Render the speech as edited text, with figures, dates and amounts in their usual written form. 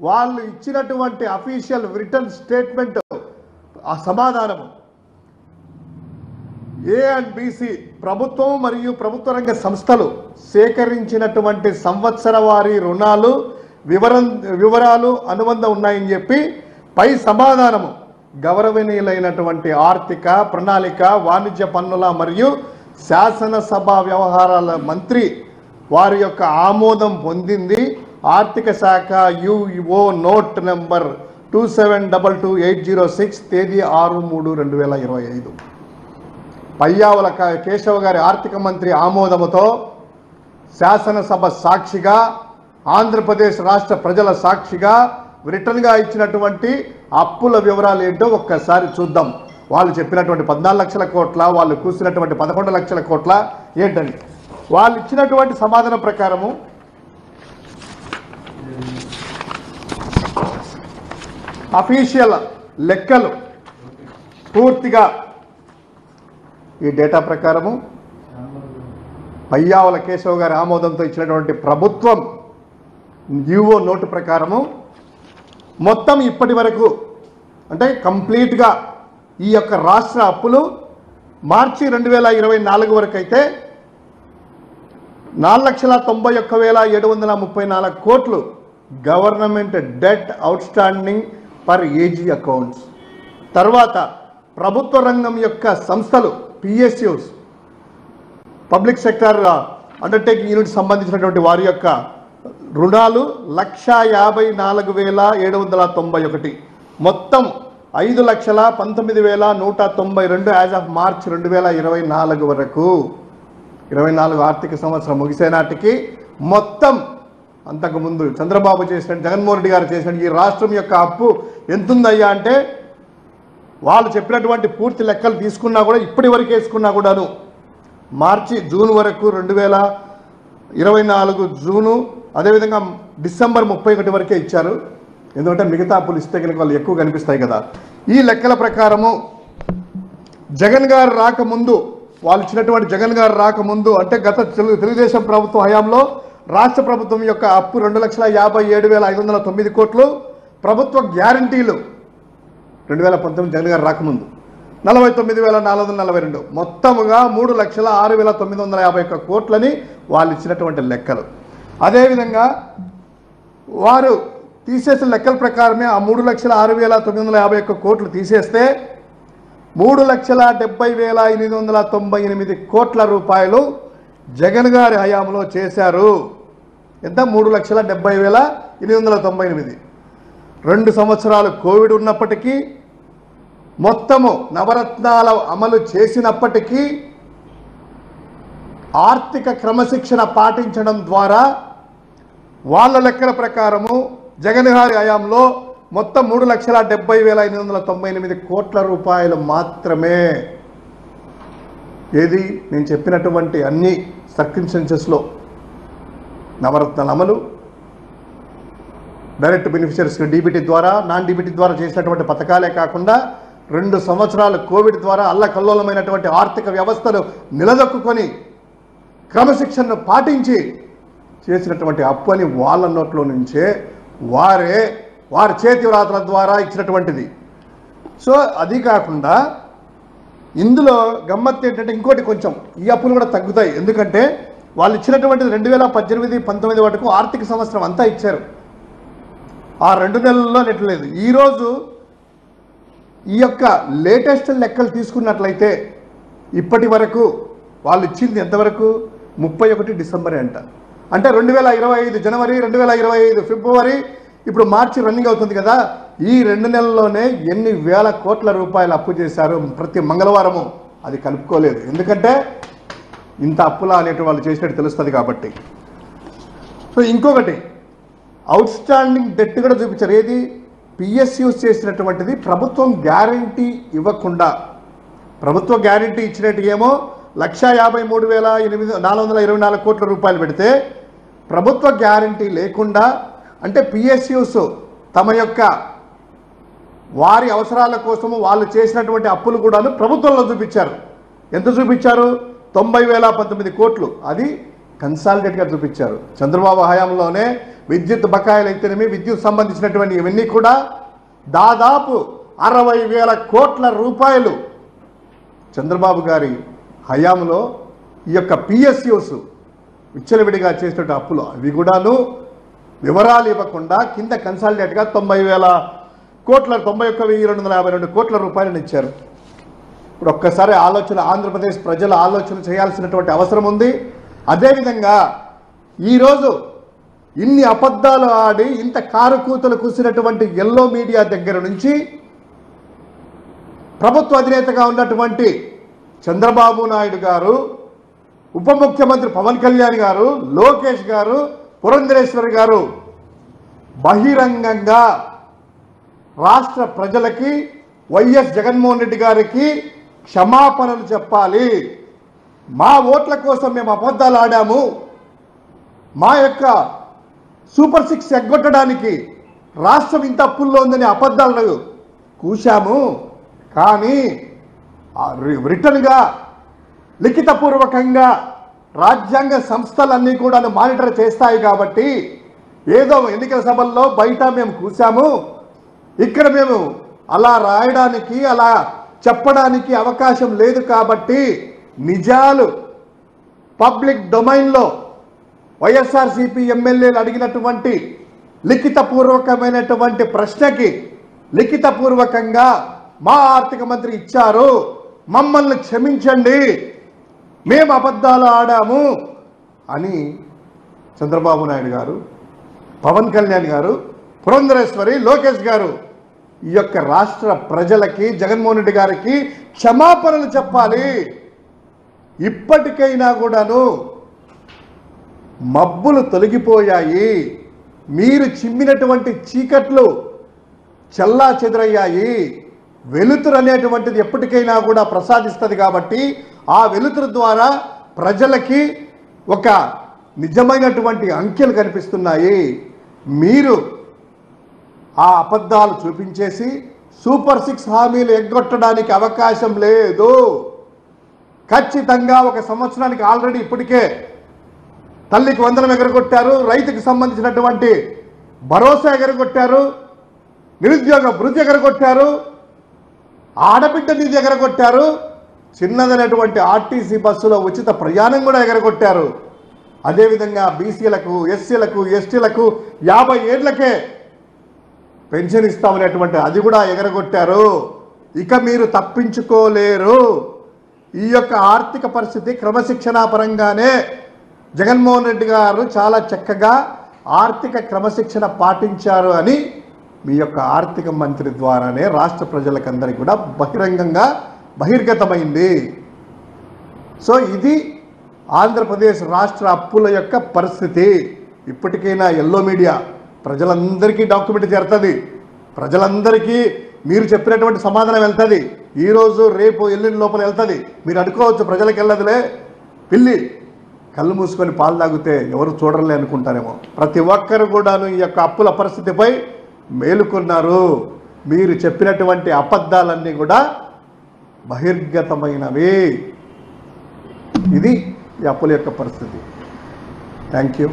వాళ్ళు ఇచ్చినటువంటి official return statement ఆ సమాధానము ఏ అండ్ బిసి ప్రభుత్వం మరియు ప్రభుత్వ రంగ సంస్థలు సేకరించినటువంటి సంవత్సర వారీ రుణాలు వివరాలు అనుబంధం ఉన్నాయని చెప్పి పై సమాధానము గౌరవనీయులైనటువంటి ఆర్థిక ప్రణాళిక వాణిజ్య పన్నుల మరియు శాసనసభ వ్యవహారాల మంత్రి వారి యొక్క ఆమోదం పొందింది. ఆర్థిక శాఖ యుఓ నోట్ నెంబర్ 2722-806 తేదీ 6/3/2025 పయ్యావుల కేశవ గారి ఆర్థిక మంత్రి ఆమోదముతో శాసనసభ సాక్షిగా ఆంధ్రప్రదేశ్ రాష్ట్ర ప్రజల సాక్షిగా రిటర్న్గా ఇచ్చినటువంటి అప్పుల వివరాలు ఏంటో ఒక్కసారి చూద్దాం. వాళ్ళు చెప్పినటువంటి 14 లక్షల కోట్ల, వాళ్ళు కూర్చున్నటువంటి 11 లక్షల కోట్ల ఏంటని వాళ్ళు ఇచ్చినటువంటి సమాధానం ప్రకారము అఫీషియల్ లెక్కలు పూర్తిగా ఈ డేటా ప్రకారము పయ్యావుల కేశవ గారి ఆమోదంతో ఇచ్చినటువంటి ప్రభుత్వం యుఓ నోటు ప్రకారము మొత్తం ఇప్పటి వరకు అంటే కంప్లీట్గా ఈ యొక్క రాష్ట్ర అప్పులు మార్చి 2024 వరకు అయితే 4,91,734 కోట్లు government debt outstanding per AG accounts. తర్వాత ప్రభుత్వ రంగం యొక్క సంస్థలు PSUs public sector undertaking unit సంబంధించినటువంటి వారి యొక్క రుణాలు 1,54,791 మొత్తం 5,19,192 యాజ్ ఆఫ్ మార్చ్ 2024 వరకు 24 ఆర్థిక సంవత్సరం ముగిసే నాటికి మొత్తం అంతకుముందు చంద్రబాబు చేసిన జగన్మోహన్ రెడ్డి గారు చేసిన ఈ రాష్ట్రం యొక్క అప్పు ఎంతుందయ్యా అంటే వాళ్ళు చెప్పినటువంటి పూర్తి లెక్కలు తీసుకున్నా కూడా ఇప్పటి వరకు వేసుకున్నా కూడాను మార్చి జూన్ వరకు 2024 జూను అదేవిధంగా డిసెంబర్ 31 వరకే ఇచ్చారు. ఎందుకంటే మిగతా అప్పులు ఇస్తే కనుక వాళ్ళు ఎక్కువ కనిపిస్తాయి కదా. ఈ లెక్కల ప్రకారము జగన్ గారు రాకముందు వాళ్ళు ఇచ్చినటువంటి జగన్ గారు రాకముందు అంటే గత తెలుగుదేశం ప్రభుత్వ హయాంలో రాష్ట్ర ప్రభుత్వం యొక్క అప్పు 2,57,509 కోట్లు, ప్రభుత్వ గ్యారంటీలు 2019 జగన్ గారు రాకముందు 49,442 మొత్తముగా 3,06,951 కోట్లని వాళ్ళు ఇచ్చినటువంటి లెక్కలు. అదేవిధంగా వారు తీసేసిన లెక్కల ప్రకారమే ఆ 3,06,951 కోట్లు తీసేస్తే 3,70,898 కోట్ల రూపాయలు జగన్ గారి హయాంలో చేశారు. ఎంత? 3,70,898. 2 సంవత్సరాలు కోవిడ్ ఉన్నప్పటికీ మొత్తము నవరత్నాల అమలు చేసినప్పటికీ ఆర్థిక క్రమశిక్షణ పాటించడం ద్వారా వాళ్ళ లెక్కల ప్రకారము జగన్ గారి హయాంలో మొత్తం 3,70,898 కోట్ల రూపాయలు మాత్రమే. ఏది నేను చెప్పినటువంటి అన్ని సర్కమ్స్టెన్సెస్లో నవరత్నాల అమలు, డైరెక్ట్ బెనిఫిషరీస్ డీబీటీ ద్వారా నాన్ డీబీటీ ద్వారా చేసినటువంటి పథకాలే కాకుండా 2 సంవత్సరాలు కోవిడ్ ద్వారా అల్లకల్లోలమైనటువంటి ఆర్థిక వ్యవస్థను నిలదొక్కుని క్రమశిక్షణను పాటించి చేసినటువంటి అప్పు అని వాళ్ళ నోట్లో నుంచే వారి చేతి వ్రాతల ద్వారా ఇచ్చినటువంటిది. సో అది కాకుండా ఇందులో గమ్మత్తు ఏంటంటే ఇంకోటి కొంచెం ఈ అప్పులు కూడా తగ్గుతాయి. ఎందుకంటే వాళ్ళు ఇచ్చినటువంటిది 2018-19 వరకు ఆర్థిక సంవత్సరం అంతా ఇచ్చారు. ఆ 2 నెలల్లో నెట్టలేదు. ఈరోజు ఈ యొక్క లేటెస్ట్ లెక్కలు తీసుకున్నట్లయితే ఇప్పటి వరకు వాళ్ళు ఇచ్చింది ఎంతవరకు 31 డిసెంబరే అంట. అంటే 2025 జనవరి, 2025 ఫిబ్రవరి, ఇప్పుడు మార్చి రన్నింగ్ అవుతుంది కదా. ఈ 2 నెలల్లోనే ఎన్ని వేల కోట్ల రూపాయలు అప్పు చేశారు ప్రతి మంగళవారము. అది కలుపుకోలేదు. ఎందుకంటే ఇంత అప్పులా అనేటి వాళ్ళు చేసినట్టు తెలుస్తుంది కాబట్టి. సో ఇంకొకటి అవుట్ స్టాండింగ్ డెట్ కూడా చూపించారు. ఏది? పిఎస్యూస్ చేసినటువంటిది ప్రభుత్వం గ్యారంటీ ఇవ్వకుండా. ప్రభుత్వ గ్యారంటీ ఇచ్చినట్టు ఏమో 1,53,424 కోట్ల రూపాయలు పెడితే ప్రభుత్వ గ్యారంటీ లేకుండా అంటే పిఎస్యూస్ తమ యొక్క వారి అవసరాల కోసము వాళ్ళు చేసినటువంటి అప్పులు కూడాను ప్రభుత్వంలో చూపించారు. ఎంత చూపించారు? 90,019 కోట్లు. అది కన్సాలిడేట్గా చూపించారు. చంద్రబాబు హయాంలోనే విద్యుత్ బకాయిలు అయితేనేమి, విద్యుత్ సంబంధించినటువంటి ఇవన్నీ కూడా దాదాపు 60,000 కోట్ల రూపాయలు చంద్రబాబు గారి హయాంలో ఈ యొక్క PSUs విచ్చలవిడిగా చేసినట్టు అప్పులు అవి కూడాను వివరాలు ఇవ్వకుండా కింద కన్సాలిడేట్గా 91,252 కోట్ల రూపాయలను ఇచ్చారు. ఇప్పుడు ఒక్కసారి ఆంధ్రప్రదేశ్ ప్రజల ఆలోచన చేయాల్సినటువంటి అవసరం ఉంది. అదేవిధంగా ఈరోజు ఇన్ని అబద్ధాలు ఆడి ఇంత కారుకూతలు కూసినటువంటి ఎల్లో మీడియా దగ్గర నుంచి ప్రభుత్వ అధినేతగా ఉన్నటువంటి చంద్రబాబు నాయుడు గారు, ఉప ముఖ్యమంత్రి పవన్ కళ్యాణ్ గారు, లోకేష్ గారు, పురంధరేశ్వరి గారు బహిరంగంగా రాష్ట్ర ప్రజలకి వైఎస్ జగన్మోహన్ రెడ్డి గారికి క్షమాపణలు చెప్పాలి. మా ఓట్ల కోసం మేము అబద్ధాలు ఆడాము, మా యొక్క సూపర్ 6 ఎగ్గొట్టడానికి రాష్ట్రం ఇంత అప్పుల్లో ఉందని అబద్ధాలు కూశాము. కానీ రిటర్న్గా లిఖితపూర్వకంగా రాజ్యాంగ సంస్థలన్నీ కూడా మానిటర్ చేస్తాయి కాబట్టి ఏదో ఎన్నికల సభల్లో బయట మేము కూశాము, ఇక్కడ మేము అలా రాయడానికి అలా చెప్పడానికి అవకాశం లేదు కాబట్టి నిజాలు పబ్లిక్ డొమైన్లో వైఎస్ఆర్సీపీ ఎమ్మెల్యేలు అడిగినటువంటి లిఖితపూర్వకమైనటువంటి ప్రశ్నకి లిఖితపూర్వకంగా మా ఆర్థిక మంత్రి ఇచ్చారు, మమ్మల్ని క్షమించండి, మేము అబద్ధాలు ఆడాము అని చంద్రబాబు నాయుడు గారు, పవన్ కళ్యాణ్ గారు, పురంధరేశ్వరి, లోకేష్ గారు ఈ యొక్క రాష్ట్ర ప్రజలకి జగన్మోహన్ రెడ్డి గారికి క్షమాపణలు చెప్పాలి. ఇప్పటికైనా కూడాను మబ్బులు తొలగిపోయాయి, మీరు చిమ్మినటువంటి చీకట్లు చల్లా చెదురయ్యాయి, వెలుతురు అనేటువంటిది ఎప్పటికైనా కూడా ప్రసాదిస్తుంది కాబట్టి ఆ వెలుతురు ద్వారా ప్రజలకి ఒక నిజమైనటువంటి అంకెలు కనిపిస్తున్నాయి. మీరు ఆ అబద్ధాలు చూపించేసి సూపర్ 6 హామీలు ఎగ్గొట్టడానికి అవకాశం లేదు. ఖచ్చితంగా ఒక సంవత్సరానికి ఆల్రెడీ ఇప్పటికే తల్లికి వందనం ఎగరగొట్టారు, రైతుకు సంబంధించినటువంటి భరోసా ఎగరగొట్టారు, నిరుద్యోగ భృతి ఎగరగొట్టారు, ఆడబిడ్డ నిధి ఎగరగొట్టారు, చిన్నదైనటువంటి ఆర్టీసీ బస్సులో ఉచిత ప్రయాణం కూడా ఎగరగొట్టారు. అదేవిధంగా బీసీలకు, ఎస్సీలకు, ఎస్టీలకు 50 ఏళ్లకే పెన్షన్ ఇస్తామనేటువంటి అది కూడా ఎగరగొట్టారు. ఇక మీరు తప్పించుకోలేరు. ఈ యొక్క ఆర్థిక పరిస్థితి క్రమశిక్షణా పరంగానే జగన్మోహన్ రెడ్డి గారు చాలా చక్కగా ఆర్థిక క్రమశిక్షణ పాటించారు అని మీ యొక్క ఆర్థిక మంత్రి ద్వారానే రాష్ట్ర ప్రజలకందరికీ కూడా బహిరంగంగా బహిర్గతమైంది. సో ఇది ఆంధ్రప్రదేశ్ రాష్ట్ర అప్పుల యొక్క పరిస్థితి. ఇప్పటికైనా ఎల్లో మీడియా ప్రజలందరికీ డాక్యుమెంట్ చేరుతుంది, ప్రజలందరికీ మీరు చెప్పినటువంటి సమాధానం వెళ్తుంది. ఈరోజు రేపు ఎల్లుండి లోపల వెళ్తుంది. మీరు అనుకోవచ్చు ప్రజలకు వెళ్ళదులే, పిల్లి కళ్ళు మూసుకొని పాలు తాగితే ఎవరు చూడరులే అనుకుంటారేమో. ప్రతి ఒక్కరు కూడాను ఈ యొక్క అప్పుల పరిస్థితిపై మేలుకున్నారు. మీరు చెప్పినటువంటి అబద్ధాలన్నీ కూడా బహిర్గతమైనవి. ఇది ఈ అప్పుల యొక్క పరిస్థితి. Thank you.